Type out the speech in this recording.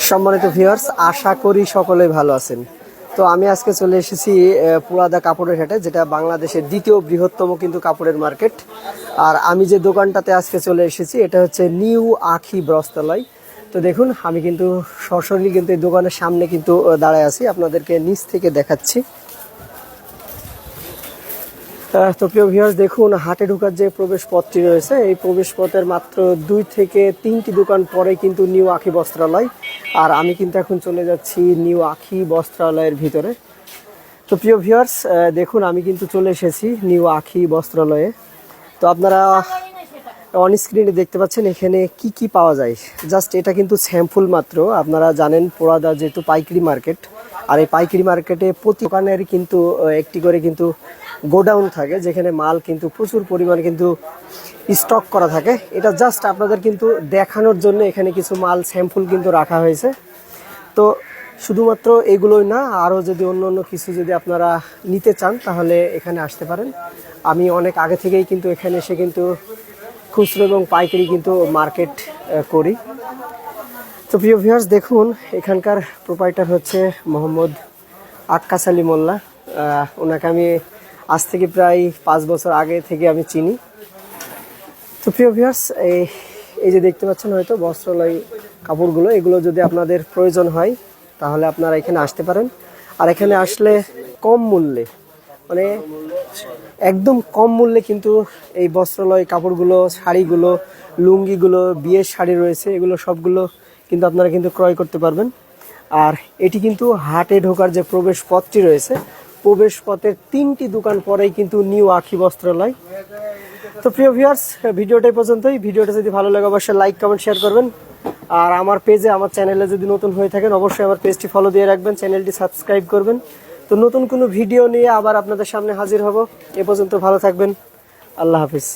সম্মানিত ভিউয়ার্স, আশা করি সকলেই ভালো আছেন। তো আমি আজকে চলে এসেছি পুরাদা কাপড়ের হাটে, যেটা বাংলাদেশের দ্বিতীয় বৃহত্তম কিন্তু কাপড়ের মার্কেট। আর আমি যে দোকানটাতে আজকে চলে এসেছি এটা হচ্ছে নিউ আখি বস্ত্রালয়। তো দেখুন, আমি কিন্তু সরাসরি কিন্তু এই দোকানের সামনে কিন্তু দাঁড়ায় আছি, আপনাদেরকে নিচ থেকে দেখাচ্ছি। তো প্রিয় ভিউয়ার্স, দেখুন হাটে ঢোকার যে প্রবেশ পথটি রয়েছে, এই প্রবেশ পথের মাত্র 2 থেকে 3টি দোকান পরে কিন্তু নিউ আখি বস্ত্রালয়। আর আমি কিন্তু এখন চলে যাচ্ছি নিউ আখি বস্ত্রালয়ের ভিতরে। তো প্রিয় ভিউয়ার্স, দেখুন আমি কিন্তু চলে এসেছি নিউ আখি বস্ত্রালয়ে। তো আপনারা অন স্ক্রিনে দেখতে পাচ্ছেন এখানে কি কি পাওয়া যায়। জাস্ট এটা কিন্তু স্যাম্পল মাত্র। আপনারা জানেন পুরাদা যেহেতু পাইকারি মার্কেট, আর এই পাইকারি মার্কেটে প্রতি দোকানের কিন্তু একটি করে কিন্তু গোডাউন থাকে, যেখানে মাল কিন্তু প্রচুর পরিমাণে কিন্তু স্টক করা থাকে। এটা জাস্ট আপনাদের কিন্তু দেখানোর জন্য এখানে কিছু মাল স্যাম্পল কিন্তু রাখা হয়েছে। তো শুধুমাত্র এগুলোই না, আরও যদি অন্য অন্য কিছু যদি আপনারা নিতে চান তাহলে এখানে আসতে পারেন। আমি অনেক আগে থেকেই কিন্তু এখানে এসে কিন্তু খুচরো এবং পাইকারি কিন্তু মার্কেট করি। তো প্রিয় ভিউয়ার্স, দেখুন এখানকার প্রোপাইটার হচ্ছে মোহাম্মদ আক্কাস আলী মোল্লা। ওনাকে আমি আজ থেকে প্রায় 5 বছর আগে থেকে আমি চিনি। তো প্রিয় ভিউয়ার্স, এই যে দেখতে পাচ্ছেন হয়তো বস্ত্রালয় কাপড়গুলো, এগুলো যদি আপনাদের প্রয়োজন হয় তাহলে আপনারা এখানে আসতে পারেন। আর এখানে আসলে কম মূল্যে, মানে একদম কম মূল্যে কিন্তু এই বস্ত্রালয় কাপড়গুলো, শাড়িগুলো, লুঙ্গিগুলো, বিয়ের শাড়ি রয়েছে, এগুলো সবগুলো কিন্তু আপনারা কিন্তু ক্রয় করতে পারবেন। আর এটি কিন্তু হাটে ঢোকার যে প্রবেশ পথটি রয়েছে, প্রবেশ পথের 3টি দোকান পরেই কিন্তু নিউ আখি বস্ত্রালয়। তো প্রিয় ভিউয়ার্স, ভিডিওটা এই পর্যন্তই। ভিডিওটা যদি ভালো লাগে অবশ্যই লাইক, কমেন্ট, শেয়ার করবেন। আর আমার পেজে, আমার চ্যানেলে যদি নতুন হয়ে থাকেন অবশ্যই আমার পেজটি ফলো দিয়ে রাখবেন, চ্যানেলটি সাবস্ক্রাইব করবেন। তো নতুন কোনো ভিডিও নিয়ে আবার আপনাদের সামনে হাজির হব। এ পর্যন্ত ভালো থাকবেন। আল্লাহ হাফিজ।